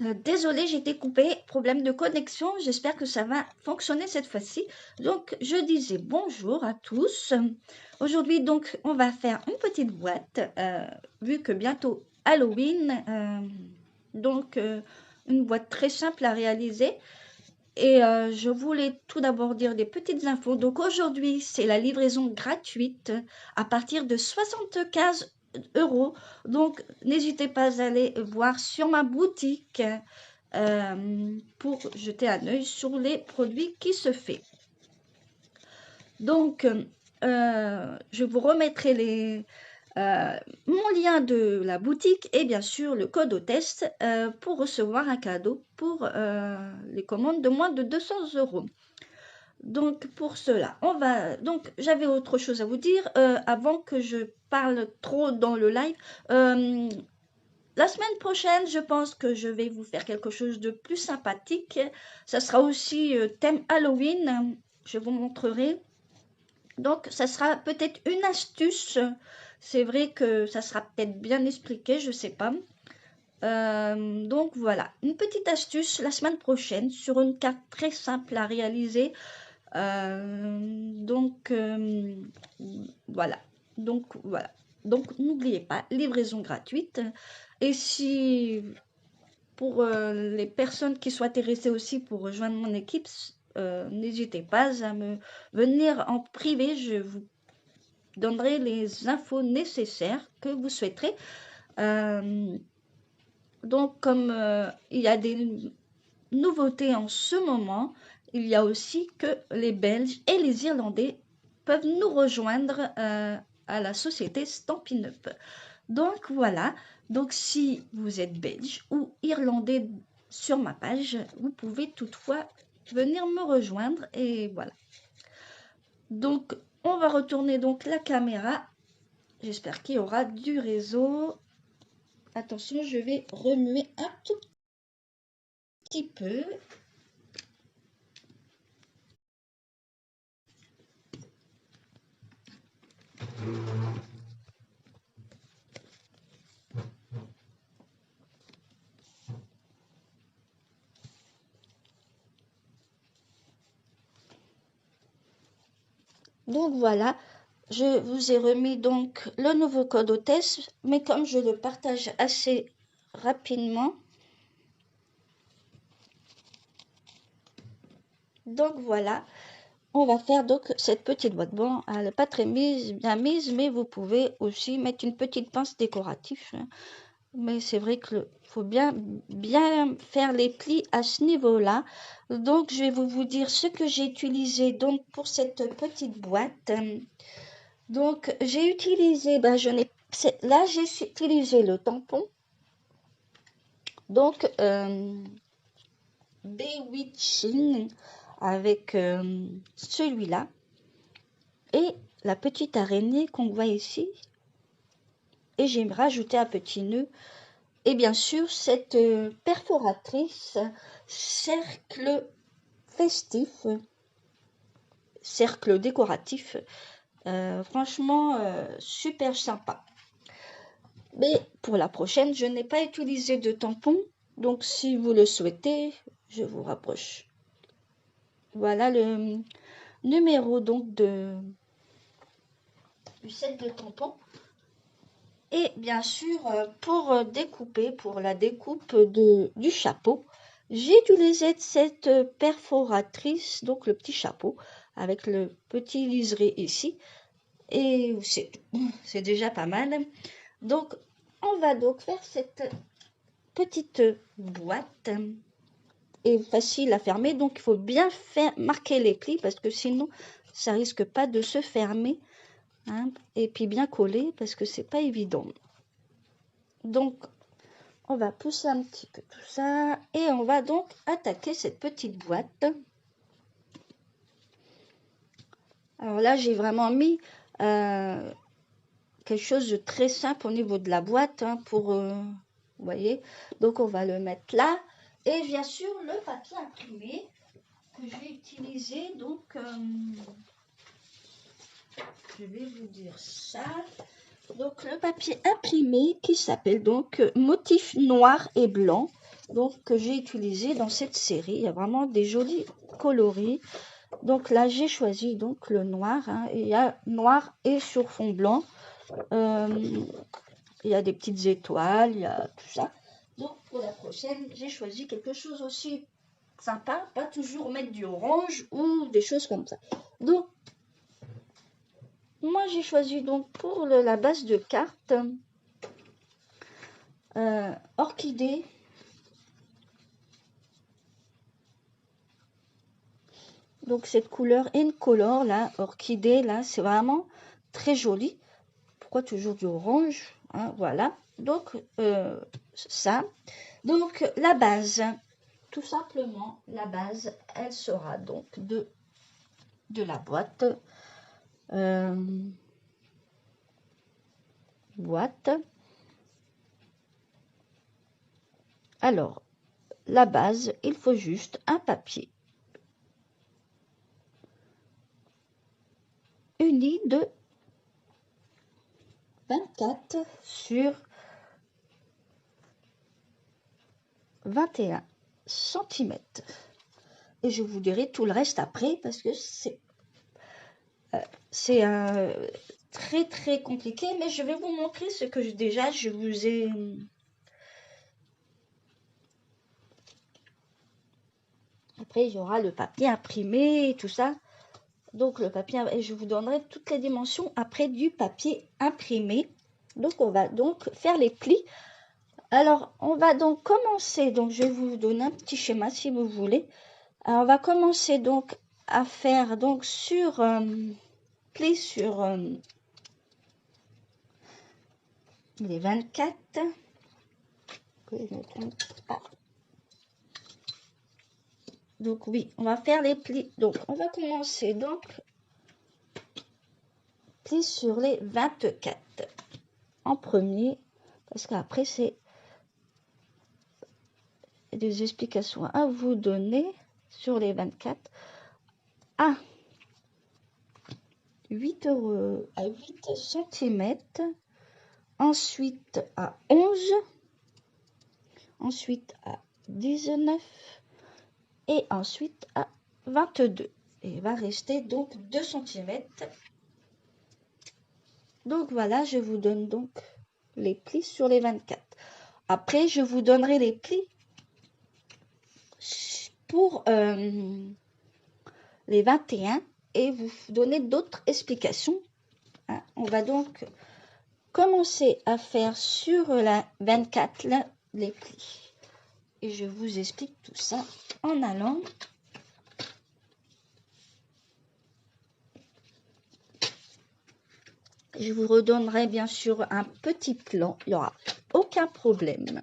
Désolée, j'ai été coupée, problème de connexion, j'espère que ça va fonctionner cette fois-ci. Donc, je disais bonjour à tous. Aujourd'hui, donc, on va faire une petite boîte, vu que bientôt Halloween, une boîte très simple à réaliser. Et je voulais tout d'abord dire des petites infos. Donc aujourd'hui, c'est la livraison gratuite à partir de 75 €. Donc n'hésitez pas à aller voir sur ma boutique pour jeter un œil sur les produits qui se fait. Donc je vous remettrai mon lien de la boutique et bien sûr le code au test pour recevoir un cadeau pour les commandes de moins de 200 €. Donc pour cela, donc j'avais autre chose à vous dire avant que je parle trop dans le live. La semaine prochaine, je pense que je vais vous faire quelque chose de plus sympathique. Ça sera aussi thème Halloween. Je vous montrerai. Donc ça sera peut-être une astuce. C'est vrai que ça sera peut-être bien expliqué, je sais pas. Donc voilà, une petite astuce la semaine prochaine sur une carte très simple à réaliser. Donc voilà. Donc n'oubliez pas, livraison gratuite. Et si pour les personnes qui sont intéressées aussi pour rejoindre mon équipe, n'hésitez pas à me venir en privé. Je vous donnerai les infos nécessaires que vous souhaiterez. Euh, donc comme il y a des nouveautés en ce moment, il y a aussi que les Belges et les Irlandais peuvent nous rejoindre à la société Stampin' Up. Donc voilà, donc si vous êtes belge ou irlandais sur ma page, vous pouvez toutefois venir me rejoindre et voilà. Donc on va retourner donc la caméra. J'espère qu'il y aura du réseau. Attention, je vais remuer un tout petit peu. Donc voilà, je vous ai remis donc le nouveau code au test, mais comme je le partage assez rapidement, donc voilà, on va faire donc cette petite boîte. Bon, elle n'est pas très bien mise, mais vous pouvez aussi mettre une petite pince décorative, hein. Mais c'est vrai qu'il faut bien faire les plis à ce niveau-là. Donc je vais vous dire ce que j'ai utilisé donc pour cette petite boîte. Donc j'ai utilisé, là j'ai utilisé le tampon. Donc Bewitching avec celui-là et la petite araignée qu'on voit ici. Et j'ai rajouté un petit nœud. Et bien sûr, cette perforatrice cercle festif, cercle décoratif, franchement super sympa. Mais pour la prochaine, je n'ai pas utilisé de tampon, donc si vous le souhaitez, je vous rapproche. Voilà le numéro donc du set de tampons. Et bien sûr, pour découper, pour la découpe du chapeau, j'ai utilisé cette perforatrice, donc le petit chapeau, avec le petit liseré ici. Et c'est déjà pas mal. Donc, on va donc faire cette petite boîte et facile à fermer. Donc, il faut bien marquer les plis parce que sinon, ça risque pas de se fermer. Hein, et puis bien coller parce que c'est pas évident. Donc, on va pousser un petit peu tout ça et on va donc attaquer cette petite boîte. Alors là, j'ai vraiment mis quelque chose de très simple au niveau de la boîte hein, pour, vous voyez. Donc, on va le mettre là. Et bien sûr, le papier imprimé que je vais utiliser. Donc, je vais vous dire ça. Donc, le papier imprimé qui s'appelle donc motif noir et blanc. donc que j'ai utilisé dans cette série. Il y a vraiment des jolis coloris. Donc là, j'ai choisi donc le noir. Hein. Il y a noir et sur fond blanc. Il y a des petites étoiles, il y a tout ça. Donc pour la prochaine, j'ai choisi quelque chose aussi sympa, pas toujours mettre du orange ou des choses comme ça. Donc moi j'ai choisi donc pour la base de cartes orchidée. Donc cette couleur incolore là, orchidée là, c'est vraiment très joli. Pourquoi toujours du orange, hein, voilà. Donc ça. Donc la base, tout simplement la base, elle sera donc de la boîte. Boîte. Alors la base, il faut juste un papier uni de 24 sur 21 cm. Et je vous dirai tout le reste après parce que c'est très très compliqué, mais je vais vous montrer ce que déjà je vous ai. Après, il y aura le papier imprimé et tout ça. Donc le papier, et je vous donnerai toutes les dimensions après du papier imprimé. Donc on va donc faire les plis. Alors on va donc commencer. Donc je vais vous donner un petit schéma si vous voulez. Alors, on va commencer donc à faire donc sur plis sur les 24. Donc oui, on va faire les plis. Donc on va commencer donc plis sur les 24 en premier parce qu'après c'est des explications à vous donner sur les 24 à 8 cm, ensuite à 11, ensuite à 19 et ensuite à 22. Et il va rester donc 2 cm. Donc voilà, je vous donne donc les plis sur les 24. Après, je vous donnerai les plis pour les 21 et vous donner d'autres explications. Hein. On va donc commencer à faire sur la 24 là, les plis. Et je vous explique tout ça en allant je vous redonnerai bien sûr un petit plan, il n'y aura aucun problème.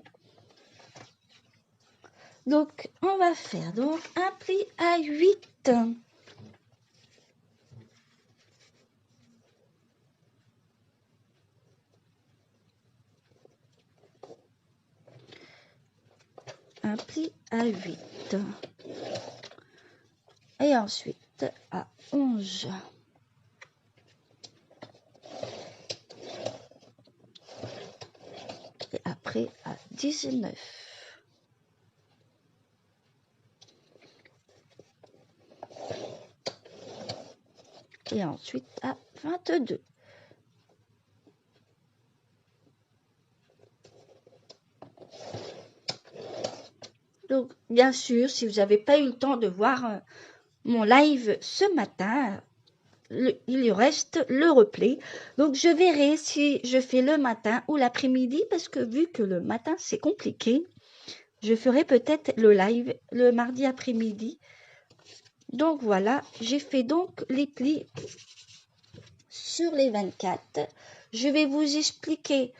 Donc on va faire donc un pli à 8. Un pli à 8 et ensuite à 11 et après à 19 et ensuite à 22. Donc bien sûr, si vous n'avez pas eu le temps de voir mon live ce matin, il y reste le replay. Donc je verrai si je fais le matin ou l'après-midi parce que vu que le matin c'est compliqué, je ferai peut-être le live le mardi après-midi. Donc voilà, j'ai fait donc les plis sur les 24. Je vais vous expliquer.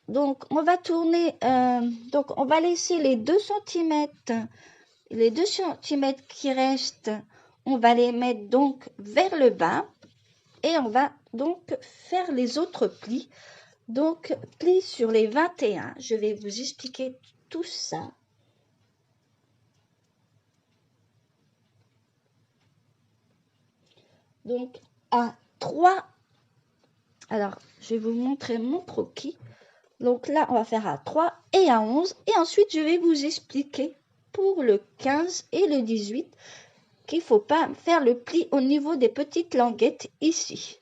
Donc on va tourner, donc on va laisser les 2 cm. Les 2 cm qui restent, on va les mettre donc vers le bas et on va donc faire les autres plis. Donc plis sur les 21, je vais vous expliquer tout ça. Donc à 3, alors je vais vous montrer mon croquis. Donc là, on va faire à 3 et à 11. Et ensuite, je vais vous expliquer pour le 15 et le 18 qu'il ne faut pas faire le pli au niveau des petites languettes ici.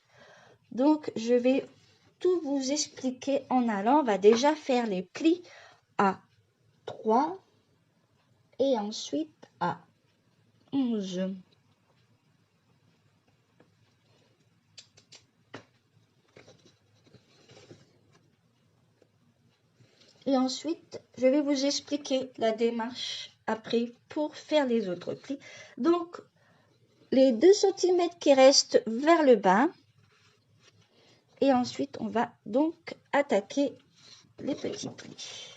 Donc, je vais tout vous expliquer en allant. On va déjà faire les plis à 3 et ensuite à 11. Et ensuite, je vais vous expliquer la démarche après pour faire les autres plis. Donc, les 2 cm qui restent vers le bas. Et ensuite, on va donc attaquer les petits plis.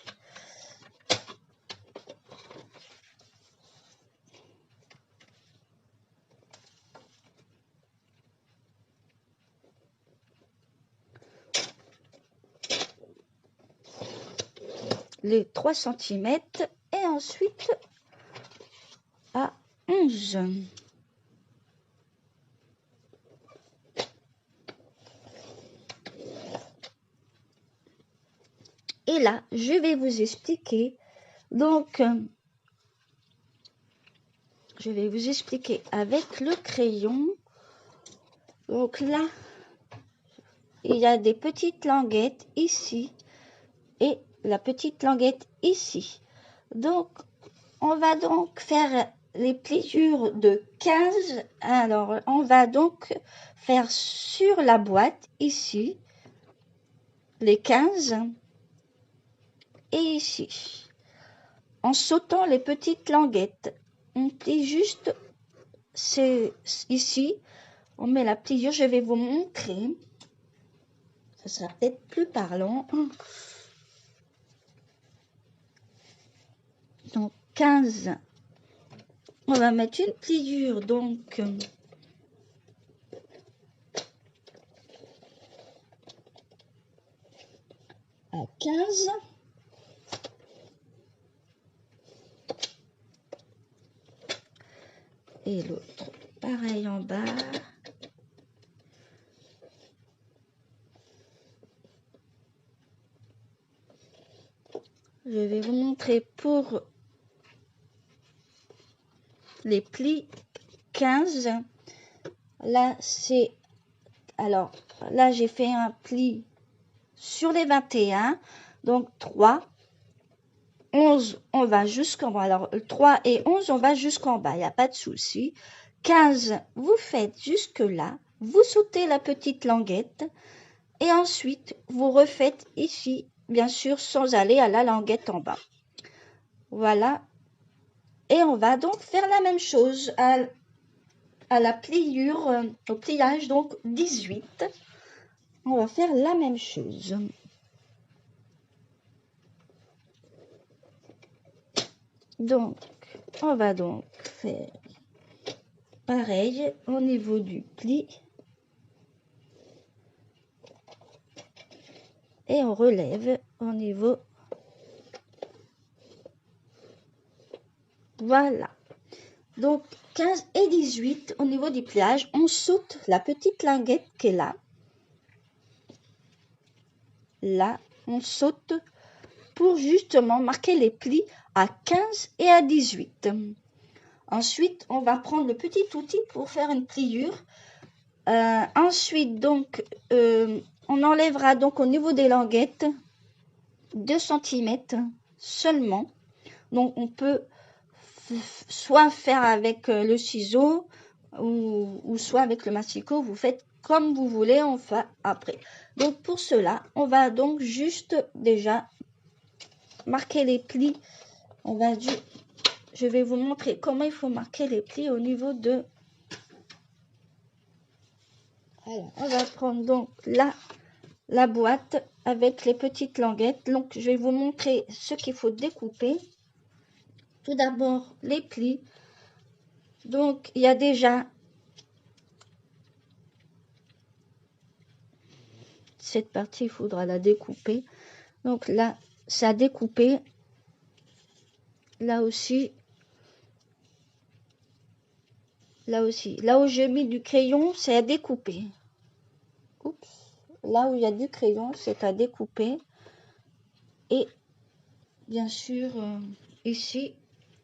Les 3 cm et ensuite à 11. Et là, je vais vous expliquer. Donc, je vais vous expliquer avec le crayon. Donc là, il y a des petites languettes ici et la petite languette ici. Donc, on va donc faire les pliures de 15. Alors, on va donc faire sur la boîte ici les 15 et ici. En sautant les petites languettes, on plie juste ici. On met la pliure, je vais vous montrer. Ça sera peut-être plus parlant. Donc 15. On va mettre une pliure donc à 15. Et l'autre pareil en bas. Je vais vous montrer pour les plis 15. Là, c'est... Alors, là, j'ai fait un pli sur les 21. Donc, 3, 11, on va jusqu'en bas. Alors, 3 et 11, on va jusqu'en bas. Il n'y a pas de souci. 15, vous faites jusque là. Vous sautez la petite languette. Et ensuite, vous refaites ici, bien sûr, sans aller à la languette en bas. Voilà. Et on va donc faire la même chose à la pliure, au pliage, donc 18. On va faire la même chose. Donc, on va donc faire pareil au niveau du pli. Et on relève au niveau. Voilà. Donc, 15 et 18 au niveau du pliage, on saute la petite languette qui est là. Là, on saute pour justement marquer les plis à 15 et à 18. Ensuite, on va prendre le petit outil pour faire une pliure. Ensuite, donc, on enlèvera donc au niveau des languettes 2 cm seulement. Donc, on peut soit faire avec le ciseau ou soit avec le massicot. Vous faites comme vous voulez, on fait après. Donc, pour cela, on va donc juste déjà marquer les plis. Je vais vous montrer comment il faut marquer les plis au niveau de... Alors, on va prendre donc la boîte avec les petites languettes. Donc, je vais vous montrer ce qu'il faut découper. Tout d'abord, les plis. Donc, il y a déjà cette partie, il faudra la découper. Donc là, c'est à découper. Là aussi. Là aussi. Là où j'ai mis du crayon, c'est à découper. Oups. Là où il y a du crayon, c'est à découper. et bien sûr ici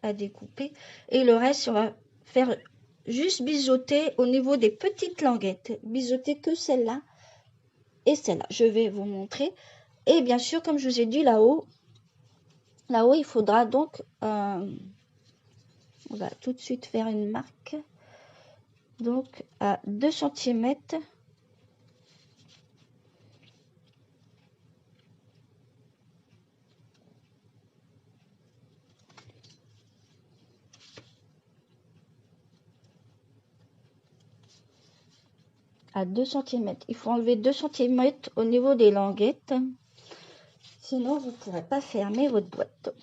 à découper. Et le reste, on va faire juste biseauter au niveau des petites languettes. Biseauter que celle-là et celle-là. Je vais vous montrer. Et bien sûr, comme je vous ai dit là-haut, il faudra donc, on va tout de suite faire une marque. Donc à 2 cm. À 2 cm. Il faut enlever 2 cm au niveau des languettes. Sinon, vous ne pourrez pas fermer votre boîte.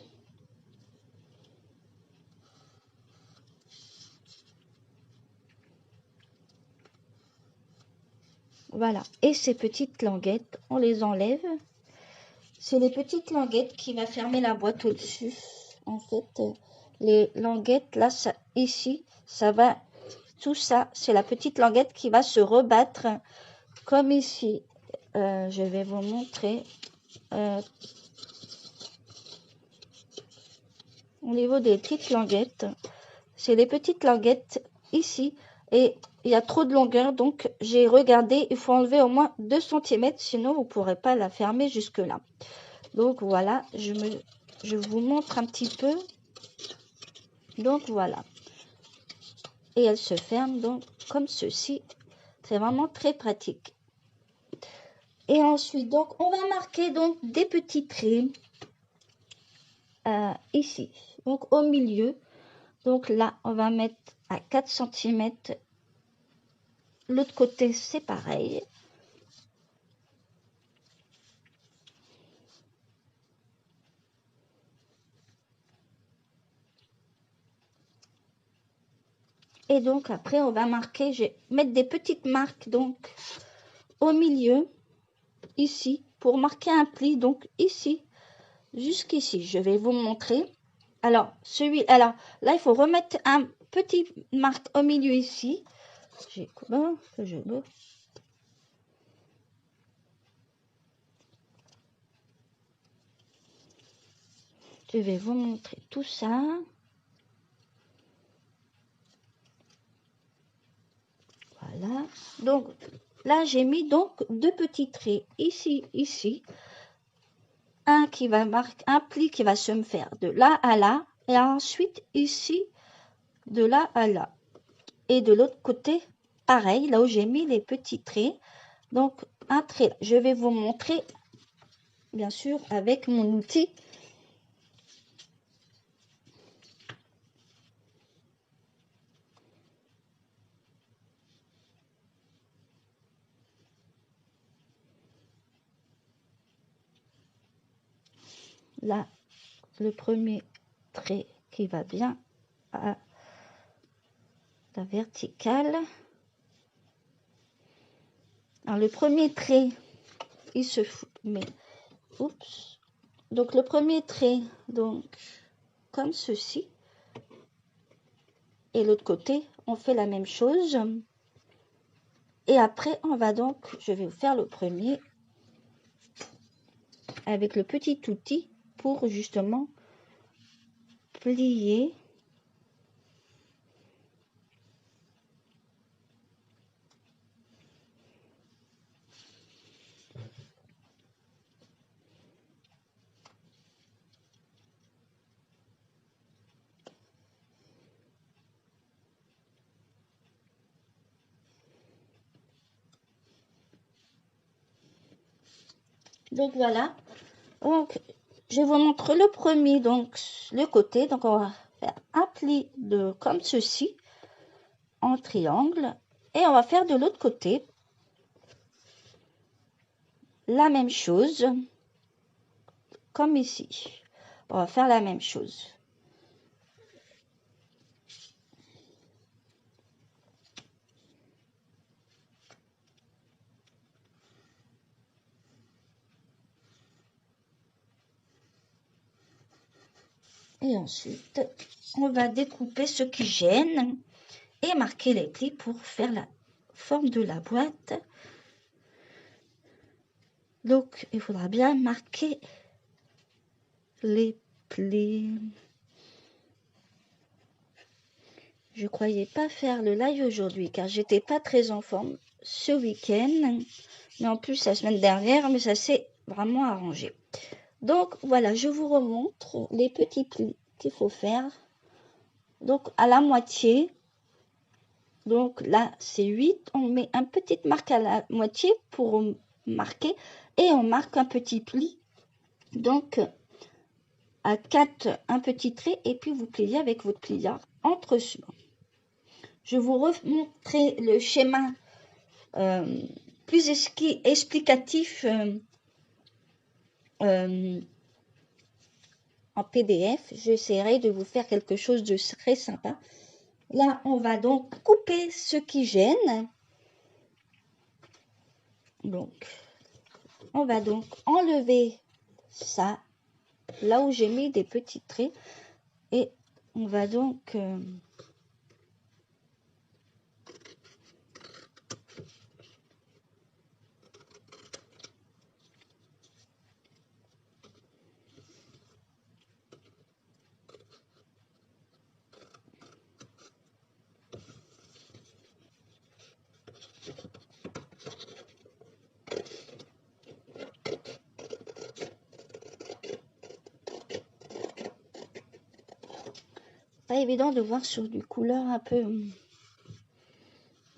Voilà. Et ces petites languettes, on les enlève. C'est les petites languettes qui va fermer la boîte au-dessus. En fait, les languettes, là, ça, ici, ça va... Tout ça, c'est la petite languette qui va se rebattre comme ici. Je vais vous montrer. Au niveau des petites languettes, c'est les petites languettes ici. Et il y a trop de longueur, donc j'ai regardé, il faut enlever au moins 2 cm, sinon vous ne pourrez pas la fermer jusque là. Donc voilà, je vous montre un petit peu. Donc voilà. Et elle se ferme donc comme ceci. C'est vraiment très pratique. Et ensuite, donc, on va marquer donc des petits traits ici. Donc au milieu. Donc là, on va mettre à 4 cm. L'autre côté, c'est pareil. Et donc après, on va marquer, je vais mettre des petites marques donc au milieu, ici, pour marquer un pli. Donc ici, jusqu'ici, je vais vous montrer. Alors, là, il faut remettre un petit marque au milieu ici. J'ai comment que je veux. Je vais vous montrer tout ça. Voilà. Donc, là, j'ai mis donc 2 petits traits. Ici, ici. Un qui va marquer, un pli qui va se me faire de là à là. Et ensuite, ici, de là à là. Et de l'autre côté, pareil, là où j'ai mis les petits traits. Donc, un trait. Je vais vous montrer, bien sûr, avec mon outil. Là, le premier trait qui va bien à la verticale. Alors, le premier trait, il se fout, mais, oups. Donc, le premier trait, donc, comme ceci. Et l'autre côté, on fait la même chose. Et après, on va donc, je vais vous faire le premier avec le petit outil pour justement plier. Donc voilà. Donc, je vous montre le premier, donc le côté. Donc, on va faire un pli de comme ceci en triangle et on va faire de l'autre côté la même chose comme ici. On va faire la même chose. Et ensuite, on va découper ce qui gêne et marquer les plis pour faire la forme de la boîte. Donc, il faudra bien marquer les plis. Je croyais pas faire le live aujourd'hui car j'étais pas très en forme ce week-end. Mais en plus la semaine dernière, mais ça s'est vraiment arrangé. Donc voilà, je vous remontre les petits plis qu'il faut faire. Donc à la moitié. Donc là, c'est 8. On met une petite marque à la moitié pour marquer. Et on marque un petit pli. Donc à 4, un petit trait. Et puis vous pliez avec votre pliard entre soi. Je vous remontrerai le schéma plus explicatif en PDF. J'essaierai de vous faire quelque chose de très sympa. Là, on va donc couper ce qui gêne. Donc, on va donc enlever ça, là où j'ai mis des petits traits. Et on va donc... pas évident de voir sur du couleur un peu...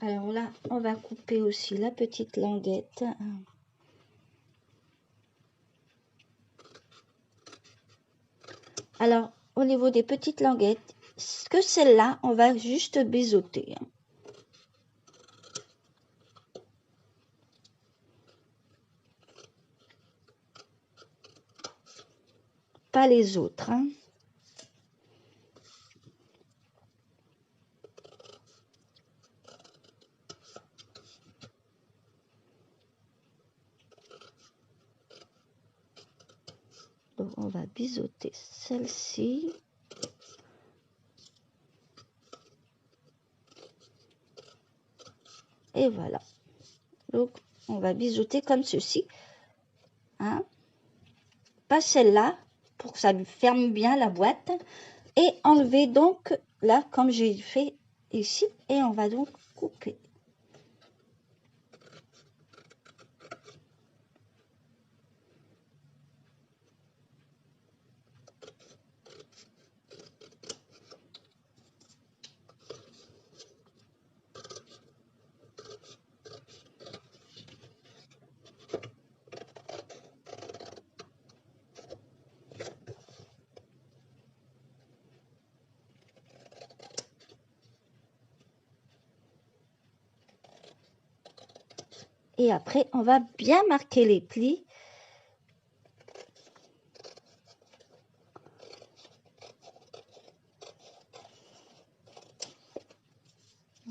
Alors là, on va couper aussi la petite languette. Alors, au niveau des petites languettes, que celle-là, on va juste biseauter. Pas les autres. Donc, on va biseauter celle-ci. Et voilà. Donc, on va biseauter comme ceci. Hein. Pas celle-là, pour que ça ferme bien la boîte. Et enlever donc, là, comme j'ai fait ici. Et on va donc couper. Et après, on va bien marquer les plis.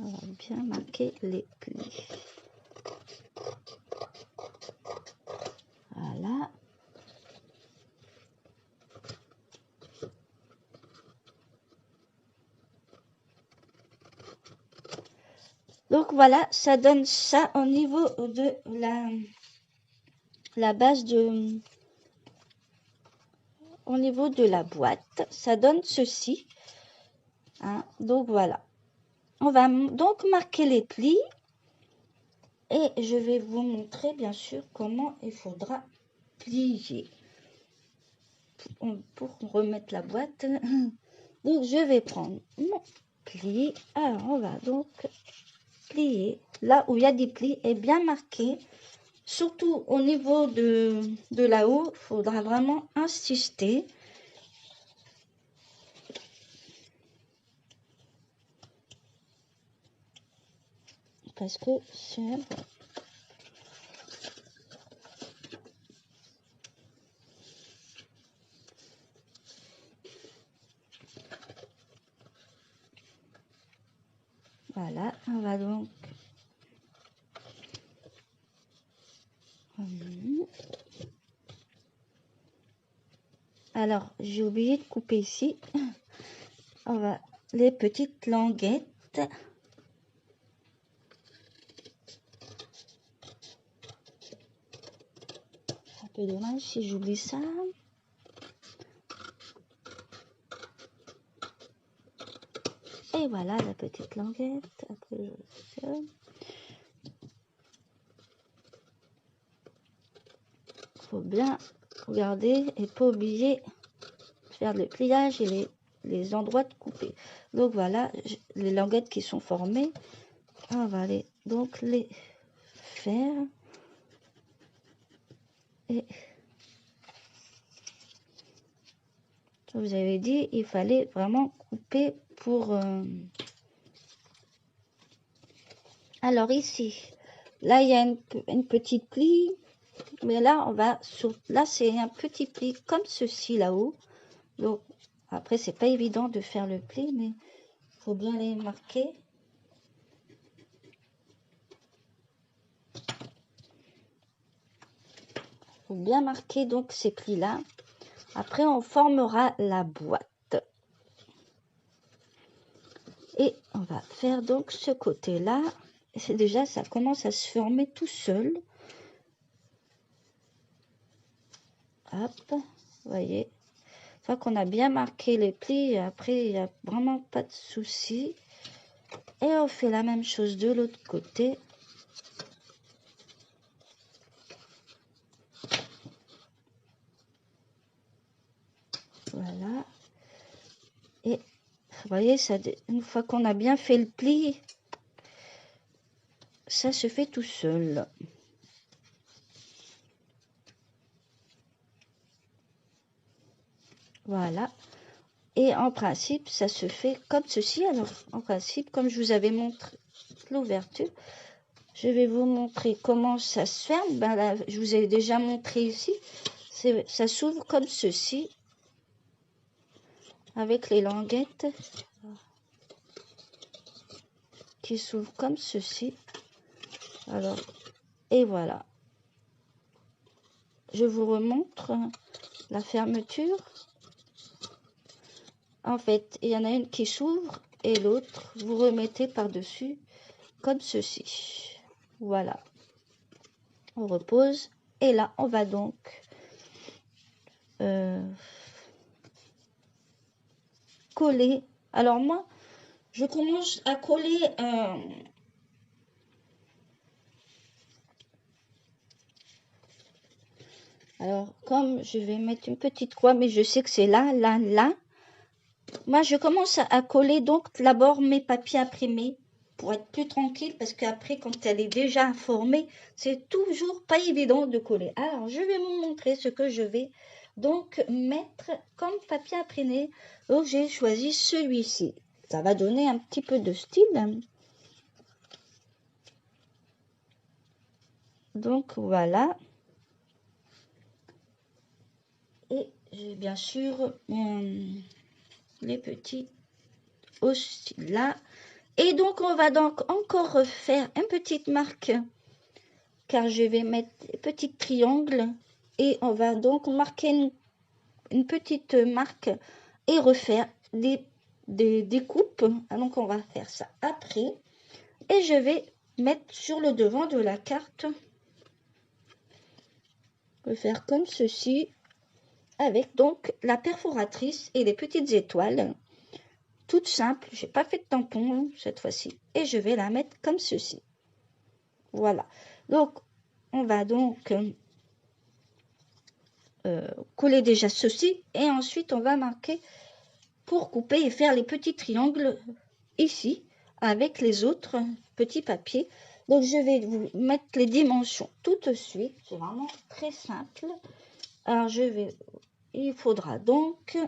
On va bien marquer les plis. Voilà. Donc voilà, ça donne ça au niveau de la base de... Au niveau de la boîte, ça donne ceci. Hein, donc voilà. On va donc marquer les plis. Et je vais vous montrer bien sûr comment il faudra plier. Pour remettre la boîte. Donc je vais prendre mon pli. Alors on va donc plier. Là où il y a des plis est bien marqué. Surtout au niveau de là-haut, il faudra vraiment insister. Parce que c'est... Voilà, on va donc... Alors, j'ai oublié de couper ici. On va les petites languettes. Un peu dommage si j'oublie ça. Et voilà la petite languette. Après, faut bien regarder et pas oublier de faire le pliage et les endroits de couper. Donc voilà les languettes qui sont formées. On va aller donc les faire. Et je vous avais dit, il fallait vraiment couper pour... Alors ici, là il y a une petite plie. Mais là, on va sur... Là, c'est un petit pli comme ceci là-haut. Donc, après, c'est pas évident de faire le pli, mais il faut bien les marquer. Il faut bien marquer donc ces plis-là. Après, on formera la boîte. Et on va faire donc ce côté-là. C'est déjà, ça commence à se former tout seul. Hop, vous voyez. Une fois qu'on a bien marqué les plis, après, il n'y a vraiment pas de souci. Et on fait la même chose de l'autre côté. Voilà. Et vous voyez, ça, une fois qu'on a bien fait le pli, ça se fait tout seul. Voilà. Et en principe, ça se fait comme ceci. Alors, en principe, comme je vous avais montré l'ouverture, je vais vous montrer comment ça se ferme. Ben là, je vous ai déjà montré ici. Ça s'ouvre comme ceci, avec les languettes qui s'ouvrent comme ceci. Alors, et voilà. Je vous remontre la fermeture. En fait, il y en a une qui s'ouvre et l'autre, vous remettez par-dessus comme ceci. Voilà. On repose. Et là, on va donc coller. Alors moi, je commence à coller alors, comme je vais mettre une petite croix, mais je sais que c'est là, là, là. Moi, je commence à coller donc d'abord mes papiers imprimés pour être plus tranquille parce qu'après, quand elle est déjà formée, c'est toujours pas évident de coller. Alors, je vais vous montrer ce que je vais donc mettre comme papier imprimé. Donc, j'ai choisi celui-ci. Ça va donner un petit peu de style. Donc, voilà. Et j'ai bien sûr les petits aussi là. Et donc, on va donc encore refaire une petite marque, car je vais mettre des petits triangles. Et on va donc marquer une petite marque et refaire des découpes. Donc, on va faire ça après. Et je vais mettre sur le devant de la carte. Je vais faire comme ceci, avec donc la perforatrice et les petites étoiles. Toute simple, j'ai pas fait de tampon cette fois-ci. Et je vais la mettre comme ceci. Voilà. Donc, on va donc coller déjà ceci. Et ensuite, on va marquer pour couper et faire les petits triangles ici avec les autres petits papiers. Donc, je vais vous mettre les dimensions tout de suite. C'est vraiment très simple. Alors, il faudra donc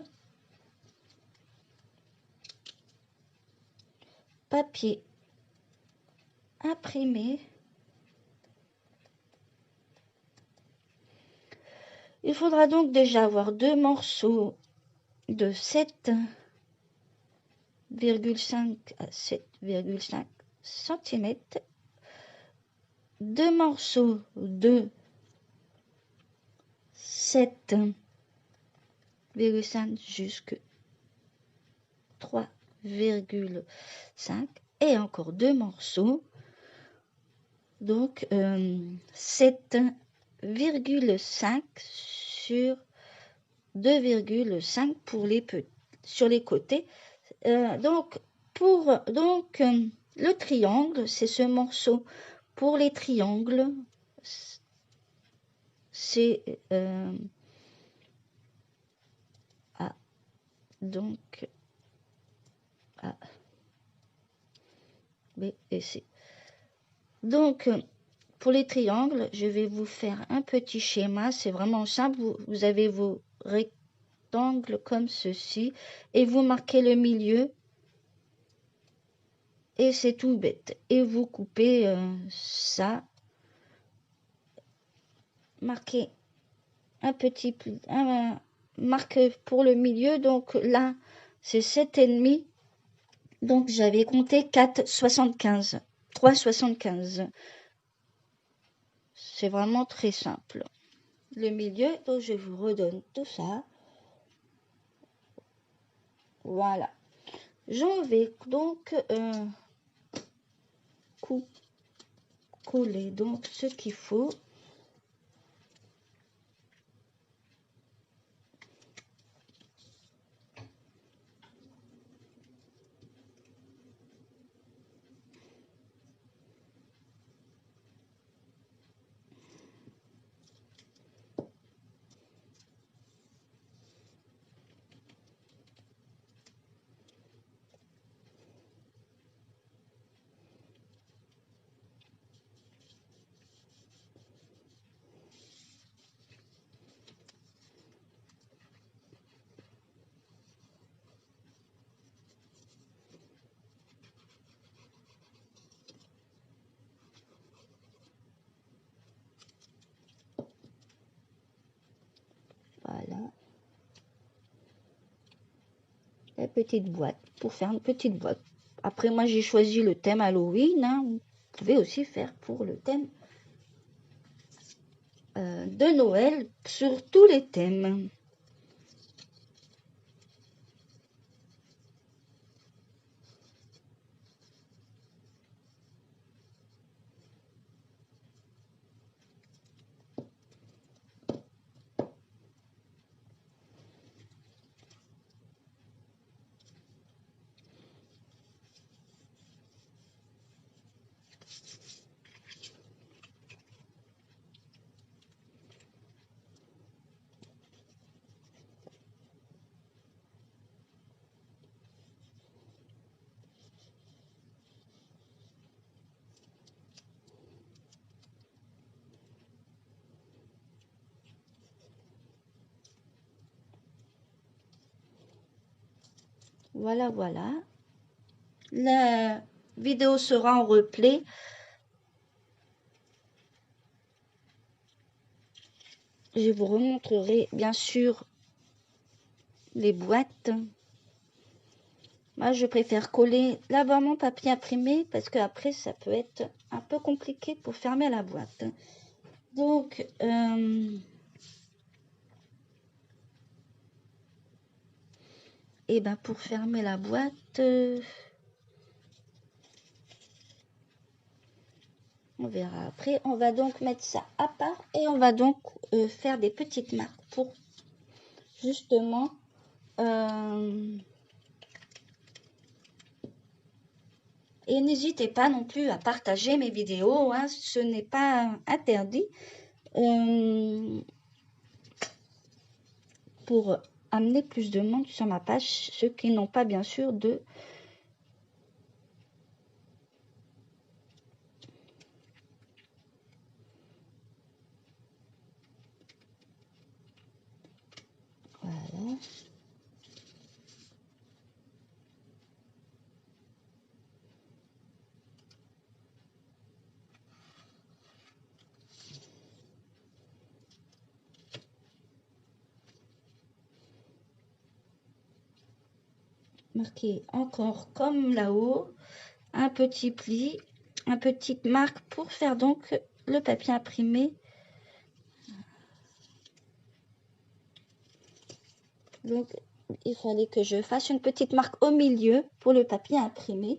papier imprimé. Il faudra donc déjà avoir deux morceaux de 7,5 à 7,5 cm, deux morceaux de 7,5 jusqu'à 3,5 et encore deux morceaux, donc 7,5 sur 2,5 pour les petits, sur les côtés. Donc Pour donc le triangle, c'est ce morceau. Pour les triangles, c'est donc A, B et C. Donc pour les triangles, je vais vous faire un petit schéma. C'est vraiment simple. Vous avez vos rectangles comme ceci et vous marquez le milieu. Et c'est tout bête. Et vous coupez ça. Marquez un petit marque pour le milieu. Donc là, c'est 7,5. Donc j'avais compté 4,75. 3,75. C'est vraiment très simple. Le milieu, donc je vous redonne tout ça. Voilà. J'en vais donc coller donc ce qu'il faut. Voilà. La petite boîte, pour faire une petite boîte. Après, moi, j'ai choisi le thème Halloween. Hein. Vous pouvez aussi faire pour le thème de Noël sur tous les thèmes. Voilà, voilà. La vidéo sera en replay. Je vous remontrerai bien sûr les boîtes. Moi, je préfère coller là-bas mon papier imprimé parce que après ça peut être un peu compliqué pour fermer la boîte. Donc, et ben pour fermer la boîte, on verra après. On va donc mettre ça à part et on va donc faire des petites marques pour justement et n'hésitez pas non plus à partager mes vidéos, hein, ce n'est pas interdit pour amener plus de monde sur ma page, ceux qui n'ont pas bien sûr de voilà. Marquer encore comme là-haut un petit pli, un petit marque pour faire donc le papier imprimé. Donc il fallait que je fasse une petite marque au milieu pour le papier imprimé.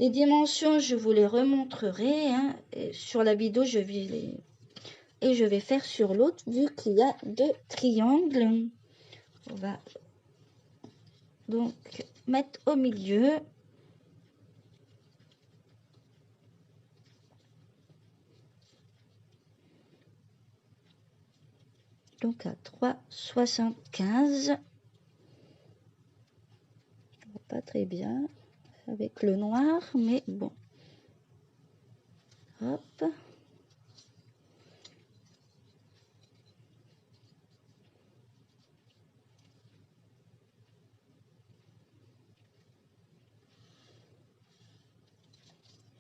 Les dimensions, je vous les remontrerai hein, sur la vidéo. Je vais faire sur l'autre vu qu'il y a deux triangles. On va donc mettre au milieu. Donc à 3,75. Pas très bien avec le noir, mais bon. Hop.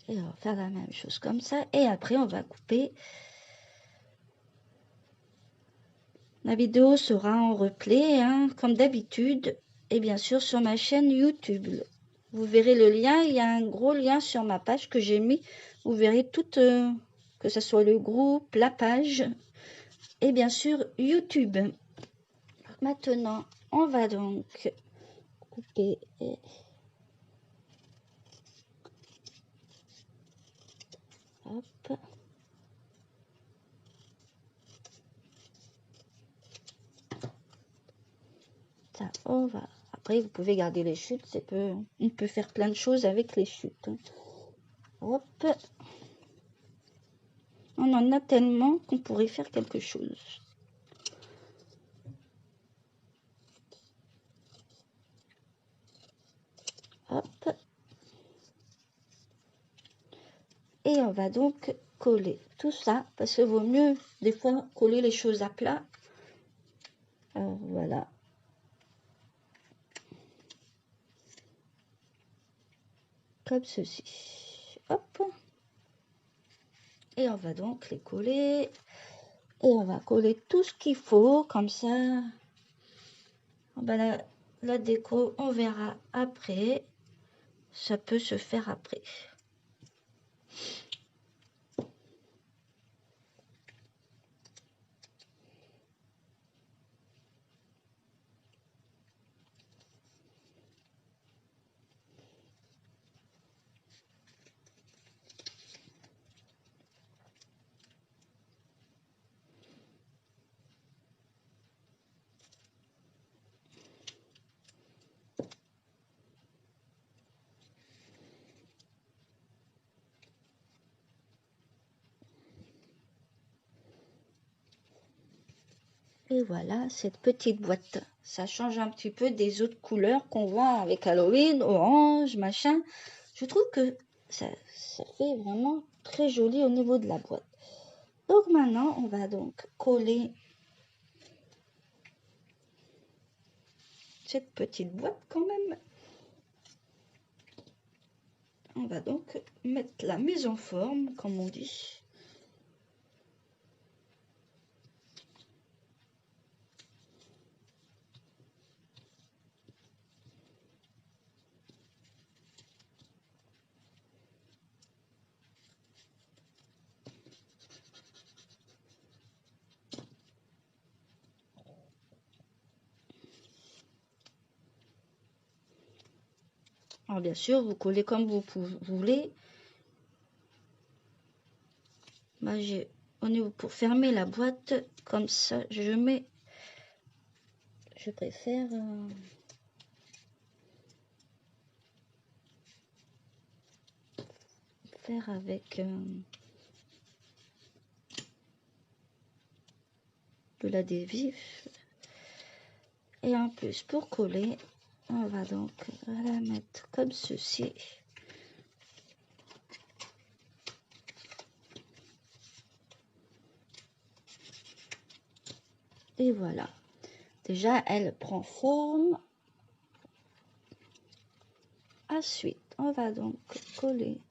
Et on va faire la même chose comme ça. Et après, on va couper. La vidéo sera en replay, hein, comme d'habitude. Et bien sûr, sur ma chaîne YouTube. Vous verrez le lien. Il y a un gros lien sur ma page que j'ai mis. Vous verrez tout, que ce soit le groupe, la page. Et bien sûr, YouTube. Maintenant, on va donc couper. Hop. Ça, on va. Après, vous pouvez garder les chutes. On peut faire plein de choses avec les chutes. Hop. On en a tellement qu'on pourrait faire quelque chose. Hop. Et on va donc coller tout ça. Parce que vaut mieux, des fois, coller les choses à plat. Alors, voilà. Comme ceci. Hop. Et on va donc les coller. Et on va coller tout ce qu'il faut. Comme ça. Ben, la déco, on verra après. Ça peut se faire après. Et voilà cette petite boîte. Ça change un petit peu des autres couleurs qu'on voit avec Halloween, orange, machin. Je trouve que ça fait vraiment très joli au niveau de la boîte. Donc maintenant, on va donc coller cette petite boîte quand même. On va donc mettre la mise en forme, comme on dit. Alors bien sûr, vous collez comme vous voulez. Moi, pour fermer la boîte, comme ça, je préfère faire avec de l'adhésif. Et en plus, pour coller, on va donc la mettre comme ceci. Et voilà. Déjà, elle prend forme. Ensuite, on va donc coller.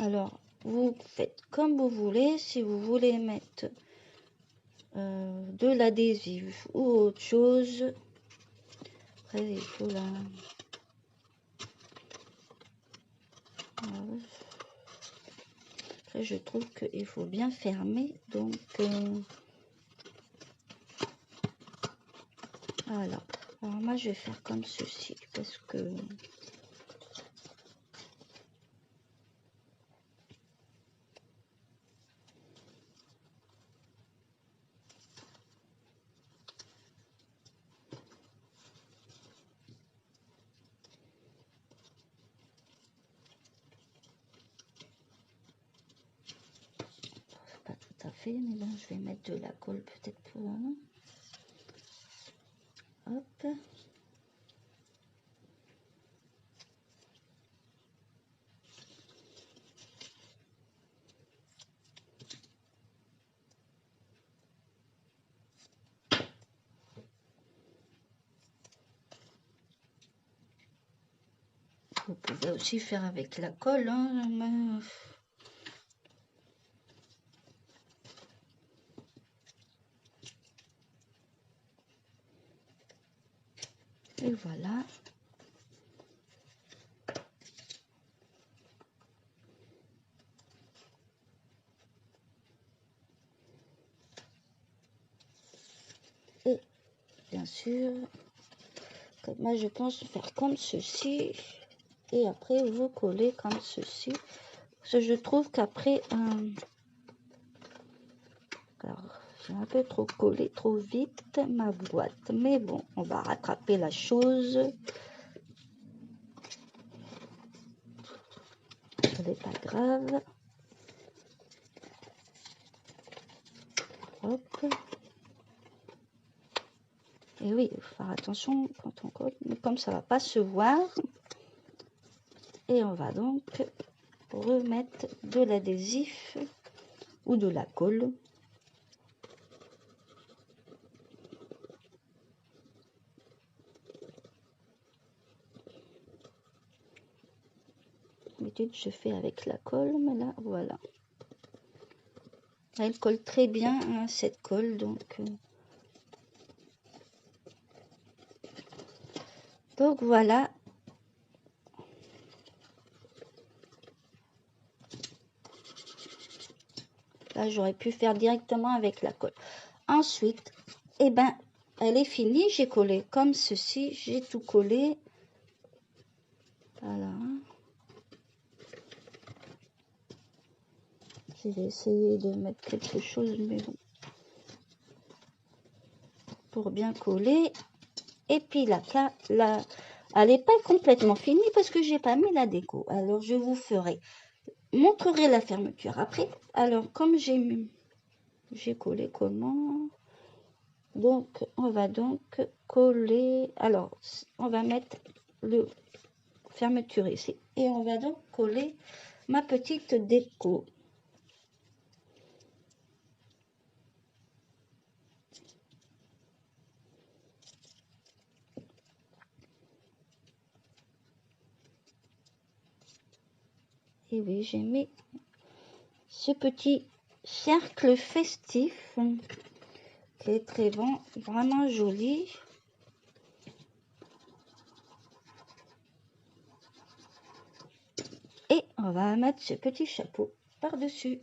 Alors, vous faites comme vous voulez. Si vous voulez mettre de l'adhésif ou autre chose. Après, il faut la... Après, je trouve qu'il faut bien fermer. Donc, voilà. Alors, moi, je vais faire comme ceci. Parce que... pas tout à fait, mais bon, je vais mettre de la colle peut-être pour... Hop. Vous pouvez aussi faire avec la colle, hein, mais... Et voilà. Et bien sûr, moi je pense faire comme ceci. Et après vous collez comme ceci. Parce que je trouve qu'après... alors, j'ai un peu trop collé, trop vite ma boîte. Mais bon, on va rattraper la chose. Ce n'est pas grave. Hop. Et oui, il faut faire attention quand on colle. Mais comme ça ne va pas se voir. Et on va donc remettre de l'adhésif ou de la colle. D'habitude, je fais avec la colle, mais là, voilà. Elle colle très bien, hein, cette colle, donc voilà. Là, j'aurais pu faire directement avec la colle. Ensuite, eh ben, elle est finie. J'ai collé comme ceci. J'ai tout collé. Voilà. Je vais essayer de mettre quelque chose, mais bon, pour bien coller. Et puis là, elle n'est pas complètement finie parce que j'ai pas mis la déco. Alors, je vous montrerai la fermeture après. Alors, comme j'ai collé comment? Donc, on va donc coller. Alors, on va mettre le fermeture ici. Et on va donc coller ma petite déco. Et oui, j'ai mis ce petit cercle festif qui est très bon, vraiment joli. Et on va mettre ce petit chapeau par-dessus.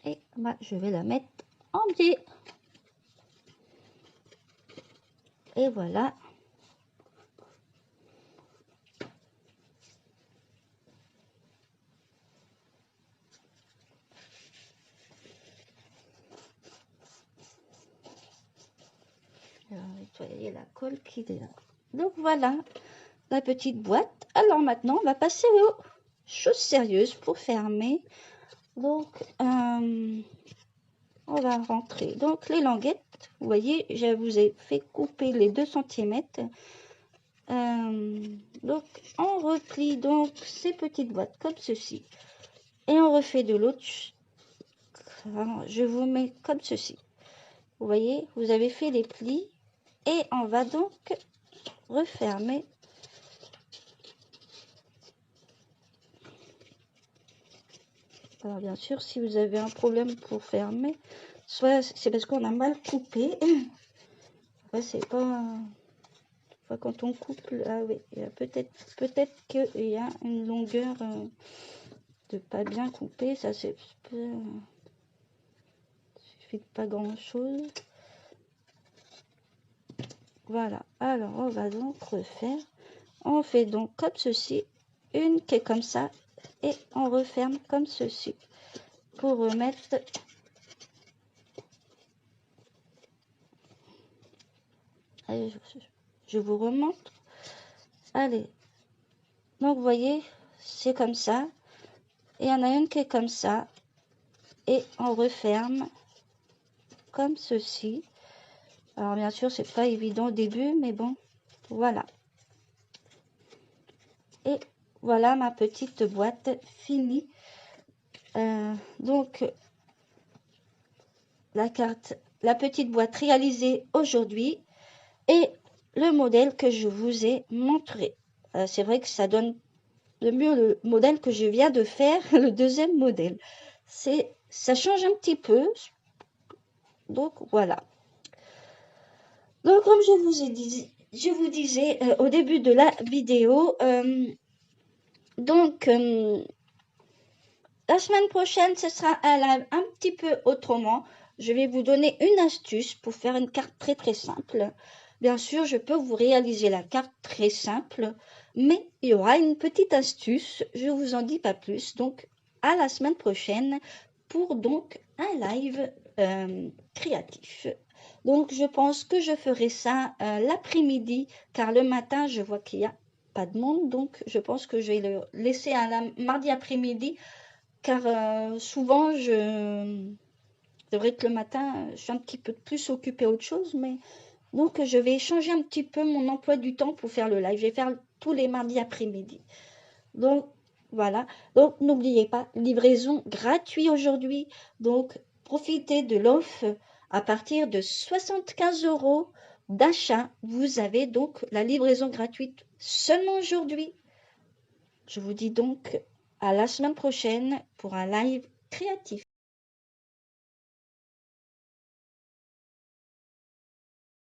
Et moi, je vais la mettre en biais. Et voilà. Je vais nettoyer la colle qui est là. Donc voilà la petite boîte. Alors maintenant, on va passer aux choses sérieuses pour fermer. Donc, on va rentrer. Donc, les languettes, vous voyez, je vous ai fait couper les 2 cm. Donc, on replie donc ces petites boîtes comme ceci. Et on refait de l'autre. Je vous mets comme ceci. Vous voyez, vous avez fait les plis. Et on va donc refermer. Alors, bien sûr, si vous avez un problème pour fermer, soit c'est parce qu'on a mal coupé. Après, c'est pas quand on coupe. Ah oui, peut-être qu'il y a une longueur de pas bien couper. Ça, c'est suffit de pas grand-chose. Voilà. Alors, on va donc refaire. On fait donc comme ceci. une qui est comme ça et on referme comme ceci pour remettre. Allez, je vous remontre. Allez, donc vous voyez, c'est comme ça. Et il y en a une qui est comme ça. Et on referme comme ceci. Alors bien sûr, c'est pas évident au début, mais bon, voilà. Et voilà ma petite boîte finie. Donc, la carte, la petite boîte réalisée aujourd'hui et le modèle que je vous ai montré. C'est vrai que ça donne le mieux le modèle que je viens de faire, le deuxième modèle. Ça change un petit peu. Donc, voilà. Donc, comme je vous disais au début de la vidéo, la semaine prochaine, ce sera un live un petit peu autrement. Je vais vous donner une astuce pour faire une carte très très simple. Bien sûr, je peux vous réaliser la carte très simple, mais il y aura une petite astuce. Je ne vous en dis pas plus. Donc, à la semaine prochaine pour donc un live créatif. Donc, je pense que je ferai ça l'après-midi, car le matin, je vois qu'il n'y a pas de monde. Donc, je pense que je vais le laisser un mardi après-midi, car souvent, c'est vrai que le matin, je suis un petit peu plus occupée à autre chose, mais donc je vais changer un petit peu mon emploi du temps pour faire le live. Je vais faire tous les mardis après-midi. Donc, voilà. Donc, n'oubliez pas, livraison gratuite aujourd'hui. Donc, profitez de l'offre à partir de 75 € d'achat. Vous avez donc la livraison gratuite seulement aujourd'hui. Je vous dis donc à la semaine prochaine pour un live créatif.